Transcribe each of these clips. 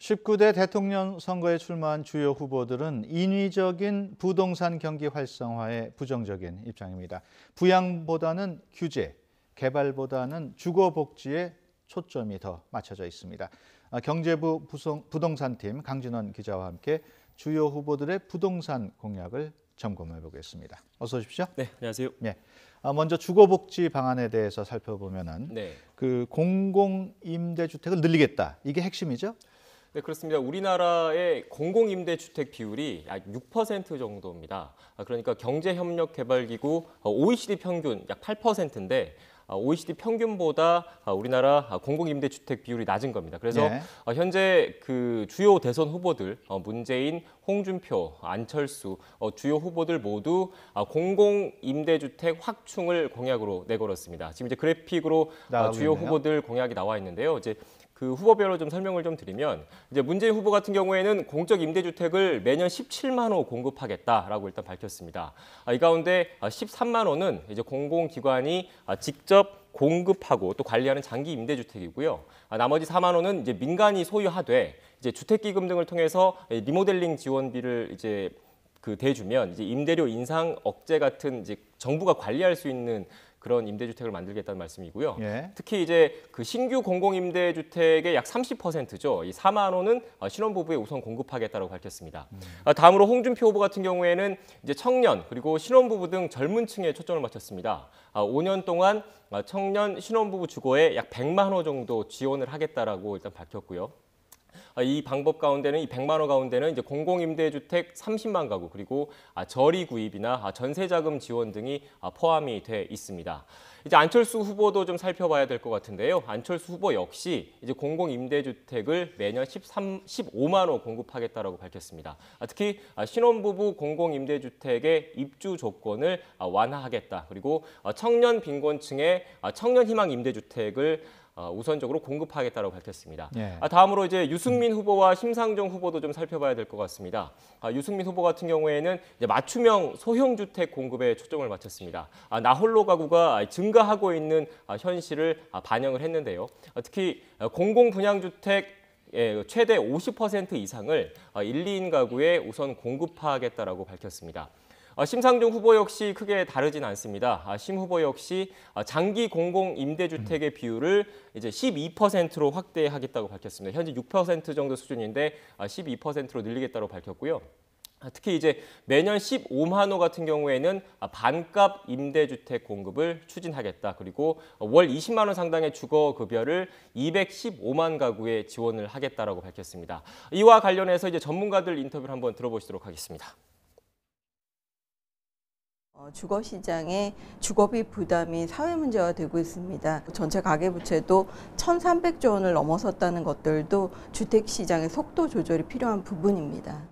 19대 대통령 선거에 출마한 주요 후보들은 인위적인 부동산 경기 활성화에 부정적인 입장입니다. 부양보다는 규제, 개발보다는 주거 복지에 초점이 더 맞춰져 있습니다. 경제부 부동산팀 강진원 기자와 함께 주요 후보들의 부동산 공약을 점검해 보겠습니다. 어서 오십시오. 네, 안녕하세요. 네. 먼저 주거복지 방안에 대해서 살펴보면은 그 공공임대주택을 늘리겠다. 이게 핵심이죠? 네, 그렇습니다. 우리나라의 공공임대주택 비율이 약 6% 정도입니다. 그러니까 경제협력개발기구 OECD 평균 약 8%인데 OECD 평균보다 우리나라 공공임대주택 비율이 낮은 겁니다. 그래서 현재 그 주요 대선 후보들 문재인, 홍준표, 안철수 주요 후보들 모두 공공임대주택 확충을 공약으로 내걸었습니다. 지금 이제 그래픽으로 주요 후보들 공약이 나와 있는데요. 이제 그 후보별로 좀 설명을 좀 드리면 이제 문재인 후보 같은 경우에는 공적 임대주택을 매년 17만 호 공급하겠다라고 일단 밝혔습니다. 이 가운데 13만 호는 이제 공공기관이 직접 공급하고 또 관리하는 장기 임대주택이고요. 나머지 4만 호는 이제 민간이 소유하되 이제 주택기금 등을 통해서 리모델링 지원비를 이제 그 대주면 이제 임대료 인상 억제 같은 이제 정부가 관리할 수 있는 그런 임대주택을 만들겠다는 말씀이고요. 특히 이제 그 신규 공공임대주택의 약 30%죠. 이 4만 호는 신혼부부에 우선 공급하겠다고 밝혔습니다. 다음으로 홍준표 후보 같은 경우에는 이제 청년 그리고 신혼부부 등 젊은 층에 초점을 맞췄습니다. 5년 동안 청년 신혼부부 주거에 약 100만 호 정도 지원을 하겠다라고 일단 밝혔고요. 이 방법 가운데는 이 100만 호 가운데는 이제 공공임대주택 30만 가구 그리고 저리 구입이나 전세자금 지원 등이 포함이 돼 있습니다. 이제 안철수 후보도 좀 살펴봐야 될 것 같은데요. 안철수 후보 역시 이제 공공임대주택을 매년 15만 호 공급하겠다라고 밝혔습니다. 특히 신혼부부 공공임대주택의 입주 조건을 완화하겠다. 그리고 청년 빈곤층의 청년희망 임대주택을 우선적으로 공급하겠다고 밝혔습니다. 다음으로 이제 유승민 후보와 심상정 후보도 좀 살펴봐야 될 것 같습니다. 유승민 후보 같은 경우에는 이제 맞춤형 소형주택 공급에 초점을 맞췄습니다. 나홀로 가구가 증가하고 있는 현실을 반영을 했는데요. 특히 공공분양주택 최대 50% 이상을 1, 2인 가구에 우선 공급하겠다라고 밝혔습니다. 심상정 후보 역시 크게 다르진 않습니다. 심 후보 역시 장기 공공 임대주택의 비율을 이제 12%로 확대하겠다고 밝혔습니다. 현재 6% 정도 수준인데 12%로 늘리겠다고 밝혔고요. 특히 이제 매년 15만 호 같은 경우에는 반값 임대주택 공급을 추진하겠다. 그리고 월 20만 원 상당의 주거급여를 215만 가구에 지원을 하겠다라고 밝혔습니다. 이와 관련해서 이제 전문가들 인터뷰를 한번 들어보시도록 하겠습니다. 주거 시장의 주거비 부담이 사회 문제가 되고 있습니다. 전체 가계부채도 1,300조 원을 넘어섰다는 것들도 주택 시장의 속도 조절이 필요한 부분입니다.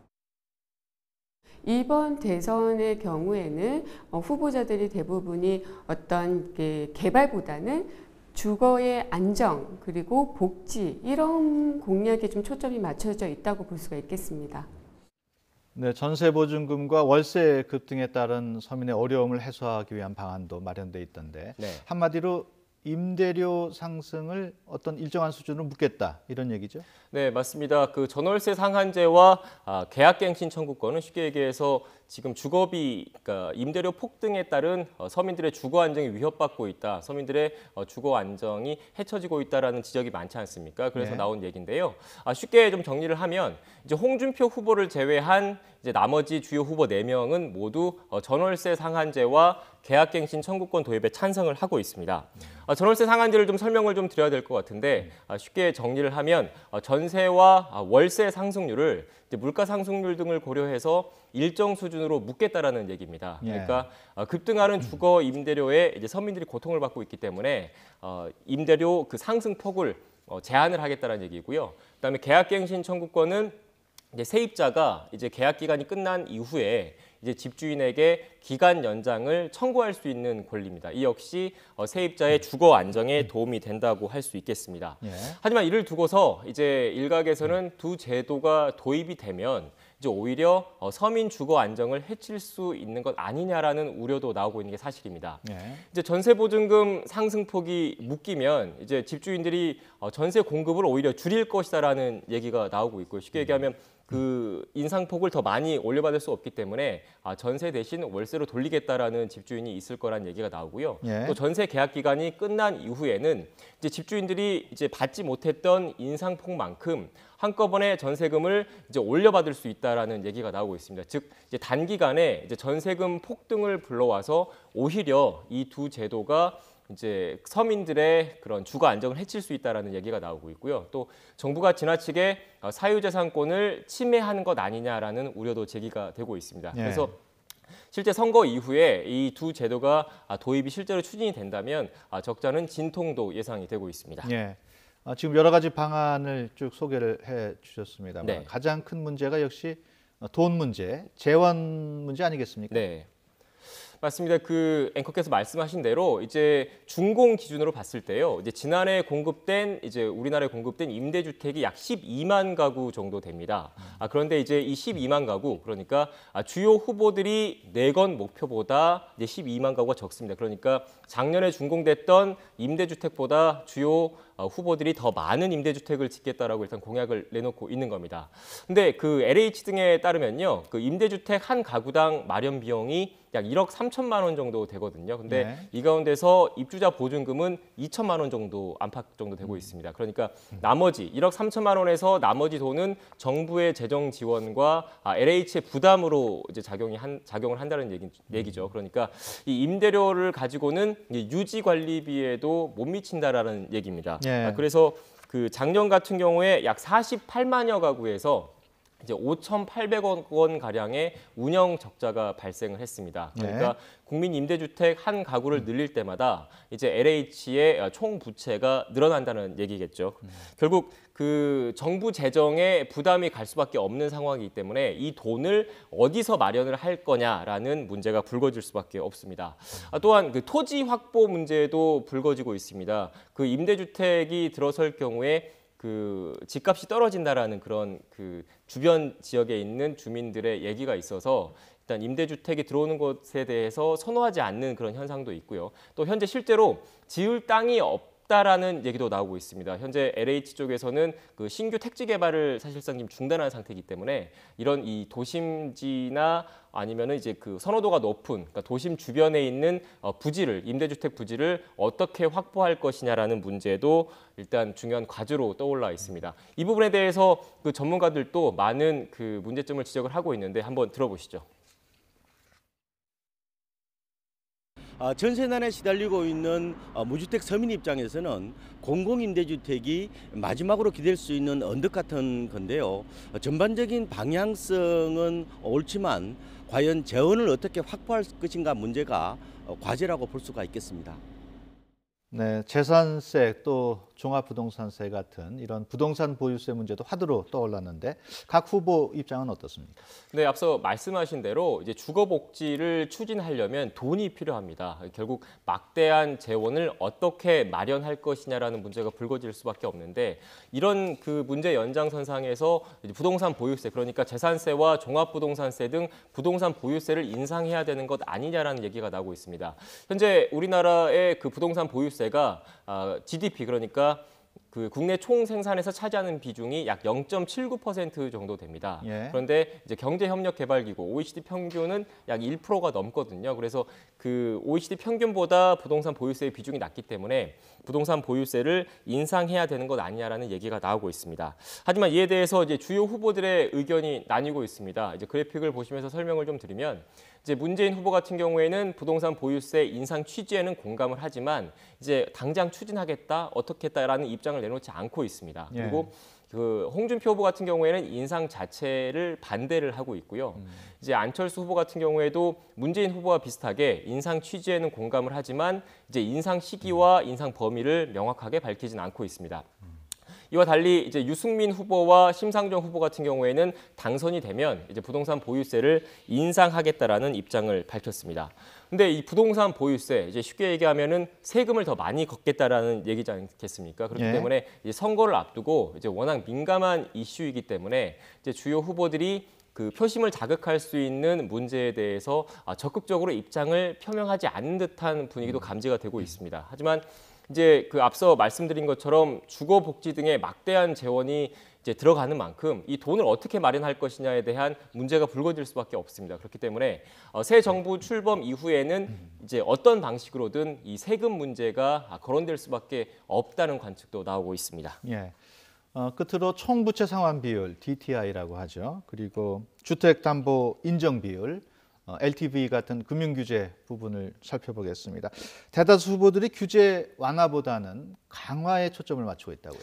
이번 대선의 경우에는 후보자들이 대부분이 어떤 개발보다는 주거의 안정 그리고 복지 이런 공약에 좀 초점이 맞춰져 있다고 볼 수가 있겠습니다. 네, 전세 보증금과 월세 급 등에 따른 서민의 어려움을 해소하기 위한 방안도 마련돼 있던데 한마디로 임대료 상승을 어떤 일정한 수준으로 묶겠다 이런 얘기죠? 네, 맞습니다. 그 전월세 상한제와 계약갱신 청구권은 쉽게 얘기해서 지금 주거비, 그러니까 임대료 폭등에 따른 서민들의 주거 안정이 위협받고 있다. 서민들의 주거 안정이 헤쳐지고 있다라는 지적이 많지 않습니까? 그래서 나온 얘기인데요. 쉽게 좀 정리를 하면 이제 홍준표 후보를 제외한 이제 나머지 주요 후보 4명은 모두 전월세 상한제와 계약갱신 청구권 도입에 찬성을 하고 있습니다. 전월세 상한제를 좀 설명을 좀 드려야 될 것 같은데 쉽게 정리를 하면 전세와 월세 상승률을 이제 물가 상승률 등을 고려해서 일정 수준으로 묶겠다라는 얘기입니다. 그러니까 급등하는 주거 임대료에 이제 서민들이 고통을 받고 있기 때문에 임대료 그 상승폭을 제한을 하겠다는 얘기고요. 그다음에 계약갱신 청구권은 이제 세입자가 이제 계약 기간이 끝난 이후에 이제 집주인에게 기간 연장을 청구할 수 있는 권리입니다. 이 역시 세입자의 주거 안정에 도움이 된다고 할 수 있겠습니다. 하지만 이를 두고서 이제 일각에서는 두 제도가 도입이 되면 이제 오히려 서민 주거 안정을 해칠 수 있는 것 아니냐라는 우려도 나오고 있는 게 사실입니다. 네. 이제 전세 보증금 상승폭이 묶이면 이제 집주인들이 전세 공급을 오히려 줄일 것이다라는 얘기가 나오고 있고요. 쉽게 얘기하면 그 인상폭을 더 많이 올려받을 수 없기 때문에 전세 대신 월세로 돌리겠다라는 집주인이 있을 거란 얘기가 나오고요. 예. 또 전세 계약 기간이 끝난 이후에는 이제 집주인들이 이제 받지 못했던 인상폭만큼 한꺼번에 전세금을 이제 올려받을 수 있다라는 얘기가 나오고 있습니다. 즉 이제 단기간에 이제 전세금 폭등을 불러와서 오히려 이 두 제도가 이제 서민들의 그런 주거 안정을 해칠 수 있다라는 얘기가 나오고 있고요. 또 정부가 지나치게 사유재산권을 침해하는 것 아니냐라는 우려도 제기가 되고 있습니다. 예. 그래서 실제 선거 이후에 이 두 제도가 도입이 실제로 추진이 된다면 적잖은 진통도 예상이 되고 있습니다. 예. 지금 여러 가지 방안을 쭉 소개를 해 주셨습니다만 네. 가장 큰 문제가 역시 돈 문제, 재원 문제 아니겠습니까? 네. 맞습니다. 그 앵커께서 말씀하신 대로 이제 준공 기준으로 봤을 때요. 이제 지난해 공급된 이제 우리나라에 공급된 임대주택이 약 12만 가구 정도 됩니다. 그런데 이제 이 12만 가구 그러니까 주요 후보들이 내건 목표보다 이제 12만 가구가 적습니다. 그러니까 작년에 준공됐던 임대주택보다 주요 후보들이 더 많은 임대주택을 짓겠다라고 일단 공약을 내놓고 있는 겁니다. 근데 그 LH 등에 따르면요. 그 임대주택 한 가구당 마련 비용이 약 1억 3천만 원 정도 되거든요. 근데 네. 이 가운데서 입주자 보증금은 2천만 원 정도 안팎 정도 되고 있습니다. 그러니까 나머지 1억 3천만 원에서 나머지 돈은 정부의 재정 지원과 LH의 부담으로 이제 작용을 한다는 얘기죠. 그러니까 이 임대료를 가지고는 유지 관리비에도 못 미친다라는 얘기입니다. 예. 그래서 그 작년 같은 경우에 약 48만여 가구에서 이제 5,800억 원 가량의 운영 적자가 발생을 했습니다. 그러니까 네. 국민 임대주택 한 가구를 늘릴 때마다 이제 LH의 총 부채가 늘어난다는 얘기겠죠. 결국 그 정부 재정에 부담이 갈 수밖에 없는 상황이기 때문에 이 돈을 어디서 마련을 할 거냐라는 문제가 불거질 수밖에 없습니다. 또한 그 토지 확보 문제도 불거지고 있습니다. 그 임대주택이 들어설 경우에 그 집값이 떨어진다라는 그런 그 주변 지역에 있는 주민들의 얘기가 있어서 일단 임대주택이 들어오는 것에 대해서 선호하지 않는 그런 현상도 있고요. 또 현재 실제로 지을 땅이 없다라는 얘기도 나오고 있습니다. 현재 LH 쪽에서는 그 신규 택지 개발을 사실상 지금 중단한 상태이기 때문에 이런 이 도심지나 아니면은 이제 그 선호도가 높은 그러니까 도심 주변에 있는 부지를 임대주택 부지를 어떻게 확보할 것이냐라는 문제도 일단 중요한 과제로 떠올라 있습니다. 이 부분에 대해서 그 전문가들도 많은 그 문제점을 지적을 하고 있는데 한번 들어보시죠. 전세난에 시달리고 있는 무주택 서민 입장에서는 공공임대주택이 마지막으로 기댈 수 있는 언덕 같은 건데요. 전반적인 방향성은 옳지만 과연 재원을 어떻게 확보할 것인가 문제가 과제라고 볼 수가 있겠습니다. 네, 재산세 또 종합부동산세 같은 이런 부동산 보유세 문제도 화두로 떠올랐는데 각 후보 입장은 어떻습니까? 네, 앞서 말씀하신 대로 이제 주거복지를 추진하려면 돈이 필요합니다. 결국 막대한 재원을 어떻게 마련할 것이냐라는 문제가 불거질 수밖에 없는데 이런 그 문제 연장선상에서 이제 부동산 보유세 그러니까 재산세와 종합부동산세 등 부동산 보유세를 인상해야 되는 것 아니냐라는 얘기가 나오고 있습니다. 현재 우리나라의 그 부동산 보유세가 GDP 그러니까 그 국내 총 생산에서 차지하는 비중이 약 0.79% 정도 됩니다. 예. 그런데 이제 경제협력개발기구 OECD 평균은 약 1%가 넘거든요. 그래서 그 OECD 평균보다 부동산 보유세의 비중이 낮기 때문에 부동산 보유세를 인상해야 되는 것 아니냐라는 얘기가 나오고 있습니다. 하지만 이에 대해서 이제 주요 후보들의 의견이 나뉘고 있습니다. 이제 그래픽을 보시면서 설명을 좀 드리면 이제 문재인 후보 같은 경우에는 부동산 보유세 인상 취지에는 공감을 하지만 이제 당장 추진하겠다, 어떻게 했다라는 입장을 내놓지 않고 있습니다. 예. 그리고 그 홍준표 후보 같은 경우에는 인상 자체를 반대를 하고 있고요. 이제 안철수 후보 같은 경우에도 문재인 후보와 비슷하게 인상 취지에는 공감을 하지만 이제 인상 시기와 인상 범위를 명확하게 밝히진 않고 있습니다. 이와 달리 이제 유승민 후보와 심상정 후보 같은 경우에는 당선이 되면 이제 부동산 보유세를 인상하겠다라는 입장을 밝혔습니다. 근데 이 부동산 보유세 이제 쉽게 얘기하면은 세금을 더 많이 걷겠다라는 얘기지 않겠습니까? 그렇기 예. 때문에 이제 선거를 앞두고 이제 워낙 민감한 이슈이기 때문에 이제 주요 후보들이 그 표심을 자극할 수 있는 문제에 대해서 적극적으로 입장을 표명하지 않는 듯한 분위기도 감지가 되고 있습니다. 하지만 이제 그 앞서 말씀드린 것처럼 주거복지 등의 막대한 재원이 이제 들어가는 만큼 이 돈을 어떻게 마련할 것이냐에 대한 문제가 불거질 수밖에 없습니다. 그렇기 때문에 새 정부 출범 이후에는 이제 어떤 방식으로든 이 세금 문제가 거론될 수밖에 없다는 관측도 나오고 있습니다. 예. 끝으로 총부채 상환 비율 DTI라고 하죠. 그리고 주택담보 인정 비율 LTV 같은 금융규제 부분을 살펴보겠습니다. 대다수 후보들이 규제 완화보다는 강화에 초점을 맞추고 있다고요.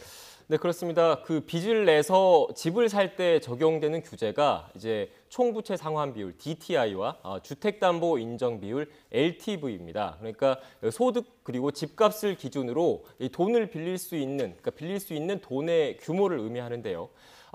네, 그렇습니다. 그 빚을 내서 집을 살 때 적용되는 규제가 이제 총부채 상환 비율 DTI와 주택담보 인정 비율 LTV입니다. 그러니까 소득 그리고 집값을 기준으로 이 돈을 빌릴 수 있는, 그러니까 빌릴 수 있는 돈의 규모를 의미하는데요.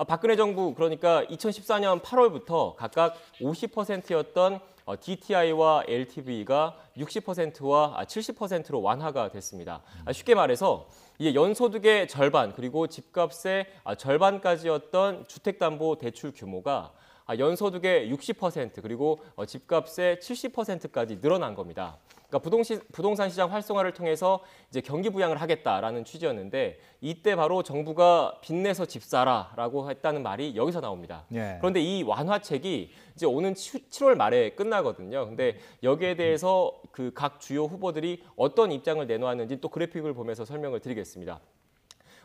박근혜 정부 그러니까 2014년 8월부터 각각 50%였던 DTI와 LTV가 60%와 70%로 완화가 됐습니다. 쉽게 말해서 이게 연소득의 절반 그리고 집값의 절반까지였던 주택담보대출 규모가 연소득의 60% 그리고 집값의 70%까지 늘어난 겁니다. 그러니까 부동산 시장 활성화를 통해서 이제 경기 부양을 하겠다라는 취지였는데 이때 바로 정부가 빚내서 집 사라라고 했다는 말이 여기서 나옵니다. 예. 그런데 이 완화책이 이제 오는 7월 말에 끝나거든요. 근데 여기에 대해서 그 각 주요 후보들이 어떤 입장을 내놓았는지 또 그래픽을 보면서 설명을 드리겠습니다.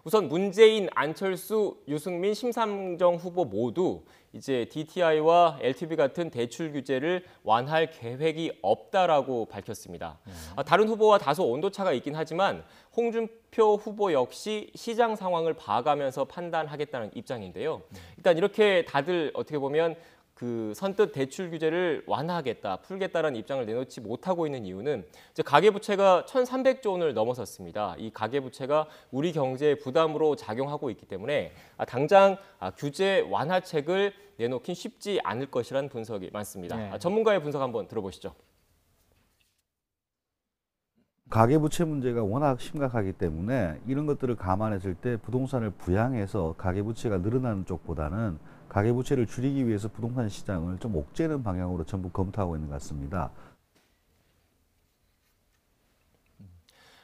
우선 문재인, 안철수, 유승민, 심상정 후보 모두 이제 DTI와 LTV 같은 대출 규제를 완화할 계획이 없다라고 밝혔습니다. 다른 후보와 다소 온도차가 있긴 하지만 홍준표 후보 역시 시장 상황을 봐가면서 판단하겠다는 입장인데요. 일단 이렇게 다들 어떻게 보면 그 선뜻 대출 규제를 완화하겠다, 풀겠다라는 입장을 내놓지 못하고 있는 이유는 이제 가계부채가 1,300조 원을 넘어섰습니다. 이 가계부채가 우리 경제에 부담으로 작용하고 있기 때문에 당장 규제 완화책을 내놓긴 쉽지 않을 것이라는 분석이 많습니다. 네. 전문가의 분석 한번 들어보시죠. 가계부채 문제가 워낙 심각하기 때문에 이런 것들을 감안했을 때 부동산을 부양해서 가계부채가 늘어나는 쪽보다는 가계부채를 줄이기 위해서 부동산 시장을 좀 옥죄는 방향으로 전부 검토하고 있는 것 같습니다.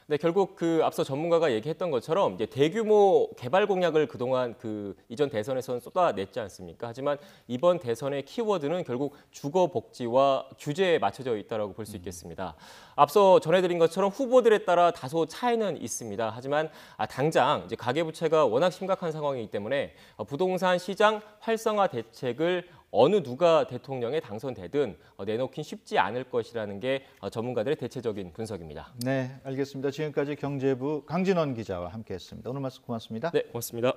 네, 결국 그 앞서 전문가가 얘기했던 것처럼 이제 대규모 개발 공약을 그동안 그 이전 대선에서는 쏟아냈지 않습니까? 하지만 이번 대선의 키워드는 결국 주거 복지와 규제에 맞춰져 있다라고 볼 수 있겠습니다. 앞서 전해드린 것처럼 후보들에 따라 다소 차이는 있습니다. 하지만 당장 이제 가계부채가 워낙 심각한 상황이기 때문에 부동산 시장 활성화 대책을 어느 누가 대통령에 당선되든 내놓긴 쉽지 않을 것이라는 게 전문가들의 대체적인 분석입니다. 네, 알겠습니다. 지금까지 경제부 강진원 기자와 함께했습니다. 오늘 말씀 고맙습니다. 네, 고맙습니다.